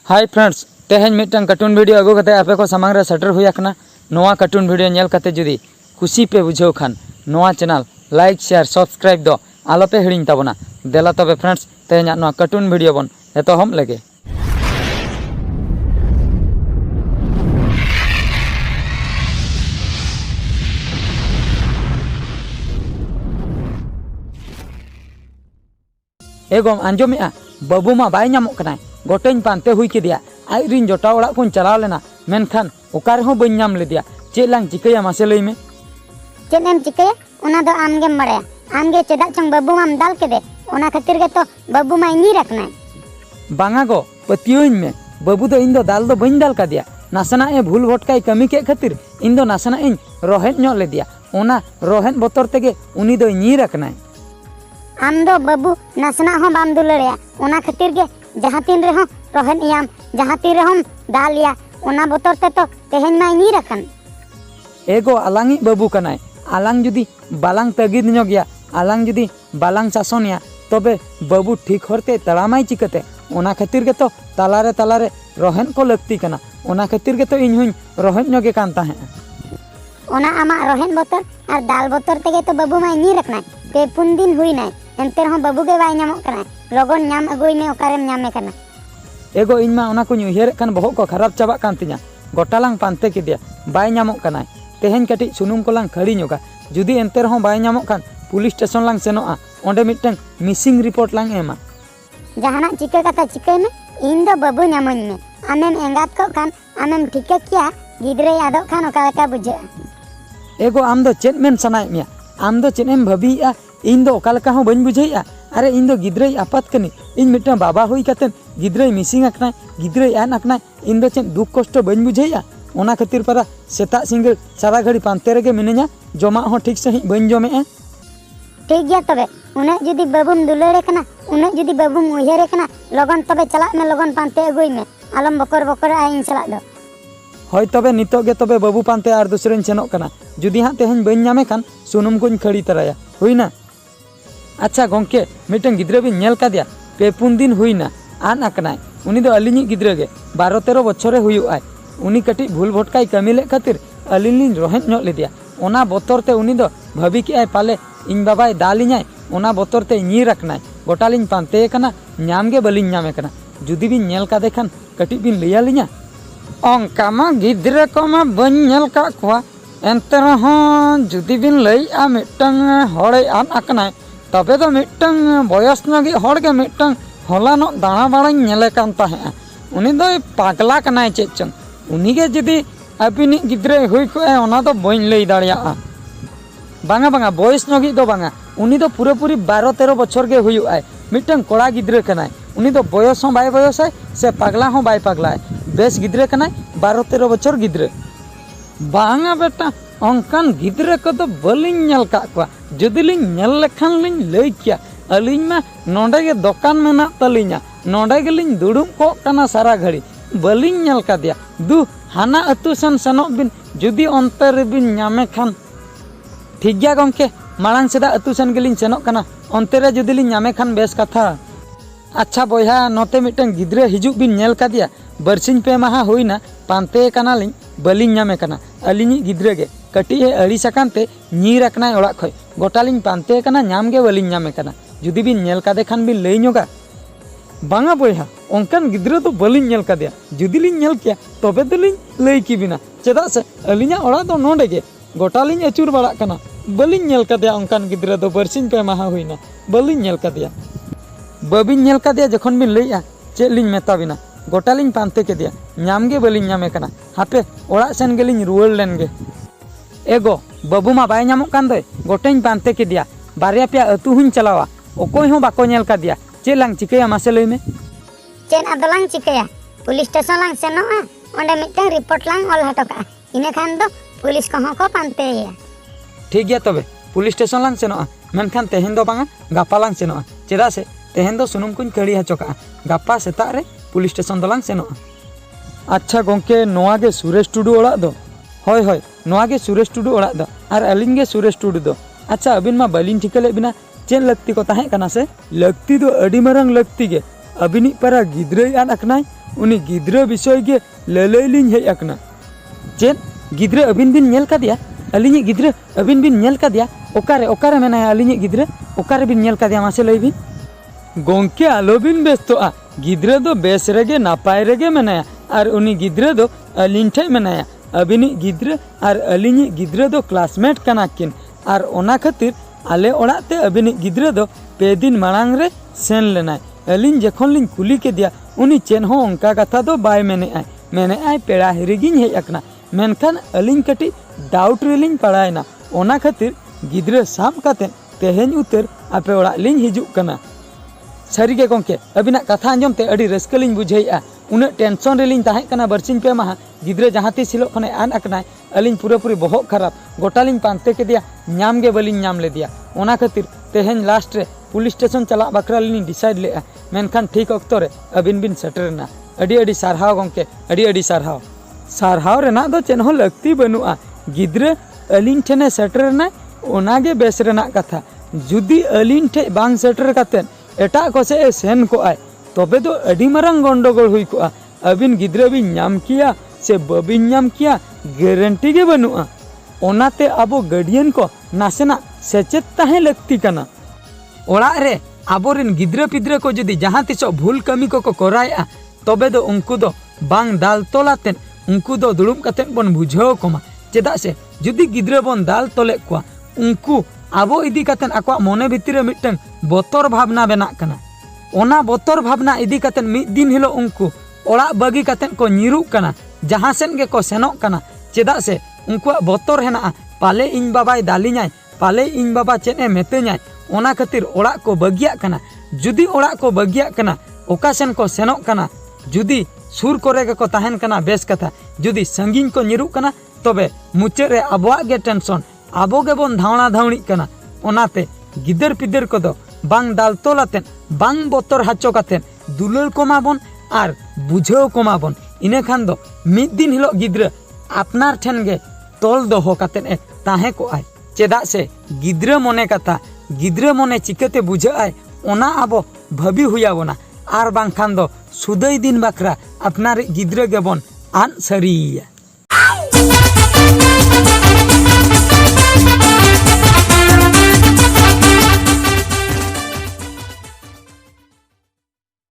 Hi friends, तेहन mitten cartoon video अगू कते आपे को सामांग रे सेटर हुई आकना। नोआ कार्टून वीडियो नेल कते जुदी खुशी पे बुझाव खान नोआ चैनल लाइक शेयर सब्सक्राइब दो आलो पे हिड़िंग ताबोना। देला तबे फ्रेंड्स तेहन नोआ कार्टून वीडियो बन एतोहम लगे। एगोम आंजोमेआ बाबू मा बाय नामोग कनाय गोटेñ पानते हुई केदिया आइरिन जोटा ओड़ा को चलाव लेना मेनखान ओकारे हो बñ नाम लेदिया चेद लांग चिकैया मासे लई में चेद एम चिकैया ओना दो आमगेम बाड़ाया आमगे चेदा चंग बाबू माम दाल केदे ओना खातिर गे तो बाबू मा इनी रखनाय बांगा गो पतियोñ में बाबू दो इन दो दाल दो बñ दाल कादिया नासना ए भूल भटकाय कमी के खातिर इन दो नासना इन रोहेन ᱧᱚᱜ लेदिया ओना रोहेन बोतर तेगे उनी दो इनी रखनाय आम दो बाबू नासना हो बाम दुलड़या ओना खातिर गे जहां तीन रे हो रोहन याम जहां तीन रे हम दालिया ओना बोतर ते तो तेहन मा इनी रखन एगो आलांगी बाबू कनाय आलांग जुदी बालांग तगिद ᱧᱚᱜया आलांग जुदी बालांग शासनिया तबे बाबू ठीक होरते तड़ामाय चिकते ओना खातिर गे तो तालारे रोहन को लगती कना ओना खातिर गे तो इन हुई रोहन ᱧᱚᱜे कान ताहे ओना आमा रोहन बोतर और दाल बोतर तेगे तो बाबू मा इनी रखनाय पे पुन दिन हुई नाय एंते रहो बाबू गे बाय नामो कनाय लगन नाम अगुई में ओकारेम नामे कना एगो इनमा ओना को उयहर कान बहक को खराब चाबा कान तिया गोटालांग पानते केदिया बाय नामो कनाय तेहन कटी सुनुम कोलांग खड़ी ᱧᱚᱜᱟ जुदी एंते रहो बाय नामो कान पुलिस स्टेशन लांग सेनोआ ओंडे मिटन मिसिंग रिपोर्ट लांग एमा जहाना चिका कथा चिकय में इन दो बाबू नामोñ में आमेम एंगात को कान आमेम ठिका किया गिदरे यादो खान ओका का बुझे एगो आम दो चेद मेन सनाय मिया आम दो चेद एम भाबीया इन दो ओका लका हो बñ बुझैया अरे इन दो गिद्रई आपात कनी इन मिटन बाबा हुई कतेन गिद्रई मिसिंग आकनाय गिद्रई आन आकनाय इन दो चेद दुख कष्ट बñ बुझैया ओना खातिर पारा सेता सिंगल सारा घड़ी पानते रेगे मिनेኛ जमा हो ठीक सही बñ जमेआ ठीक गया तबे उने जुदी बाबूम दुलड़े कना उने जुदी बाबूम उयहरे कना लगन तबे चला में लगन पानते अगुई में आलम बकर आइन चला दो होय तबे नितो गे तबे बाबू पानते आर दूसरेन सेनोग कना जुदी हां तेहन बñ नामे खान सुनुम कोñ खड़ी तराया हुईना। अच्छा गोंके मिटन गिद्रे बिन नेल कादिया पे पुन दिन हुईना आन आकनाय उनी दो अलिनी गिद्रे गे 12-13 बछरे हुयुआय उनी कटी भूल भटकाय कमी ले खातिर अलिनी रोहेन ᱧᱚᱜ लेदिया ओना बोतर ते उनी दो भाबी के आय पाले इन बाबाय दालिኛय ओना बोतर ते इनी रखनाय गोटालिन पानते कना नाम गे बलिन नामे कना जुदी बिन नेल कादे खान कटी बिन लैयालिñा ओंका मा गिद्रे को मा बñ नेल का कोआ एंते रहो जुदी बिन लैया मिटन हड़े आन आकनाय तबे तो मिटन बयस ᱧᱚᱜᱤ हड़ गे मिटन हलानो दाणा बाड़ाñ नेले कान ताहे उनी दो पागला कनाय चेद चंग उनी गे जुदी अबिनी गिद्रे हुई को ओना दो बñ लई दाड़ियाआ बांगा बयस ᱧᱚᱜᱤ दो बांगा उनी दो पूरेपूरी 12-13 बछर गे हुयुआय मिटन कोड़ा गिद्रे कनाय उनी दो बयस हो बाय बयसाय से पागला हो बाय पागलाय बेस गिद्रे कनाय 12-13 बछर गिद्रे बांगा बेटा ओंकान गिद्रे को तो बलिñ नेल का कोआ जुदी लिñ नेल लेखान लिñ लई किया अलिñ मा नोंडे गे दुकान मेना तलिñा नोंडे गेलिñ दुड़ुब को कना सारा घड़ी बलिñ नेल कादिया दु हाना अतु सन सनोग बिन जुदी अंते रे बिन नामे खान ठीक गया गोंके मालांग सेदा अतु सन गेलिñ सेनोग कना अंते रे जुदी लिñ नामे खान बेस कथा। अच्छा बोया नोते मिटन गिद्रे हिजुग बिन नेल कादिया बरसिñ पे माहा हुईना पानते कना लिñ बलिñ नामे कना अलिñi गिद्रे गे कटी हे अड़ी सकानते ᱧᱤᱨ आकनाय ओड़ा खय गोटालिñ पानते कना नाम गे बलिñ नामे कना जुदी बिन नेल कादे खान बिन लई ᱧᱚᱜᱟ बांगा बोया ओंकान गिद्रे तो बलिñ नेल कादिया जुदी लिñ नेल किया तबे तो लिñ लई किबिना चेदा से अलिña ओड़ा दो नोंडे गे गोटालिñ अचुर बाड़ा कना बलिñ नेल कादिया ओंकान गिद्रे दो बरसिñ पे माहा हुईना बलिñ नेल कादिया बाबिñ नेल कादिया जखन बिन लईया चेद लिñ मेताबिना गोटालिñ पानते केदिया नाम गे बलिñ नामे कना हापे ओड़ा सेन गेलिñ रुवाड़ लेन गे एगो बाबू मा बाय नामोग कान दोय गोटेñ पानते केदिया बारिया पेया अतु हुñ चलावा ओकोय हो बाको नेल कादिया चेद लांग चिकैया मासे लई में चेन अदलांग चिकया पुलिस स्टेशन लांग सेनोआ ओंडे मिटन रिपोर्ट लांग ऑल हटोका इने खान दो पुलिस को हो को पानतेया ठीक गया तबे पुलिस स्टेशन लांग सेनोआ मेनखान तेहन दो बांगा गापा लांग सेनोआ चेदा से तेहन दो सुनुम कुñ खड़ी हचोका गापा सेता रे पुलिस स्टेशन दो लांग सेनोआ। अच्छा गोंके नोआ गे सुरेश टुडू ओड़ा दो होय होय नोआ गे सुरेश टुडू ओड़ा दो और अलिñ गे सुरेश टुडू दो। अच्छा अबिन मा बलिñ ठिकाले बिना चेन लगती को ताहे कना से लगती दो अडी मरंग लगती गे अबिनी पारा गिद्रे आन आकनाय उनी गिद्रा विषय के ललई लिंग हेज अकना। चेद गिद्रा अबिन बिन नेल कादिया अलिनी गिद्रा अबिन बिन नेल कादिया ओकारे ओकारे मेनाया अलिनी गिद्रा ओकारे बिन नेल कादिया मासे लई बिन गोंके आलो बिन बेस्तोआ गिद्रा दो बेस रेगे नापाय रेगे मेनाया और उनी गिद्रा दो अलिन ठे मेनाया अबिनी गिद्रा और अलिनी गिद्रा दो क्लासमेट कना किन और ओना खातिर आले ओड़ाते अबिनी गिद्रा दो पे दिन मांग रे सेन लेना अलिन जखन लिन कुली के दिया उनी चेन हो उनका कथा दो बाय मेने आय पेड़ा हिरिगिन हेज अकना मेनखान अलिन कटी डाउट रेलिन पड़ायना ओना खातिर गिद्रा साब काते तेहेन उतर आपे ओड़ा लिन हिजुक कना। सारिगे गोंके अबिना कथा आंजमते अड़ी रस्का लिन बुझाइया उन टेंशन रेलिन ताहें कना बरसिन पे माहा गिद्रा जहाँ तीस हिलो खने आन अकनाय अलिन पूरा बहक खराब गोटा लिन पानते के दिया नाम गे बलिन नाम ले दिया ओना खातिर तेहेन लास्ट रे पुलिस स्टेशन चला बकरा लिन डिसाइड लेआ मेनखान ठीक अक्तो रे अबिन बिन सेटरना अड़ी अड़ी सारहाव गोंके अड़ी सारहाव सारहाव रेना दो चेन हो लगती बनुआ गिद्रा अलिन ठेने सेटरना ओनागे बेस रेना कथा जुदी अलिन ठे बांग सेटर काते एटा कोसे सेन को आय तबे दो अड़ी मारंग गंडगोल हुई को अबिन गिद्रा बिन नाम किया से बबिन नाम किया गारंटी गे बनुआ ओनाते आबो गार्डियन को नासेना सेचेत ताहे लगती कना ओड़ा रे आबोरेन गिद्रा पिद्रा को जदी जहाँ तिसो भूल कमी को कराया तबे दो उनको दो बांग दाल तोलातेन उनको दो दुड़ुब कातेन बन बुझाव कोमा चेदा से जुदी गिद्रा बन दाल तोले को उनको आबो इदी कातेन आको मने भितर मिटन बोतर भावना बेना कना ओना बोतर भावना इदी कातेन मिद दिन हिलो उनको ओड़ा बगी कातेन को निरुक कना जहाँ सेन गे को सेनोक कना चेदा से उनको बोतर हेना पाले इन बाबाय दालिኛय पाले इन बाबा चेने मेतेኛय ओना खातिर ओड़ा को बगिया कना जुदी ओड़ा को बगिया कना ओका सेन को सेनोक कना जुदी सुर करे गे को ताहेन कना बेस कथा जुदी संगीन को निरुक कना तबे मुचे रे आबोआ गे टेंशन आबो गे बोन धावना धावणी कना ओनाते गिदर पिदर को दो बांग दाल तोलातेन बांग बोतर हाचो कातेन दुलल कोमाबन और बुझाव कोमाबन इने खान दो मिद दिन हिलो गिद्रा आपनार ठेन गे तोल दोहो कातेन ए ताहे को आय चेदा से गिद्रा मने कथा गिद्रा मने चिकाते बुझाय ओना आबो भाबी हुयाबोना आर बांग खान दो सुदय दिन बाखरा आपनार गिद्रा गेबन आन सरिया।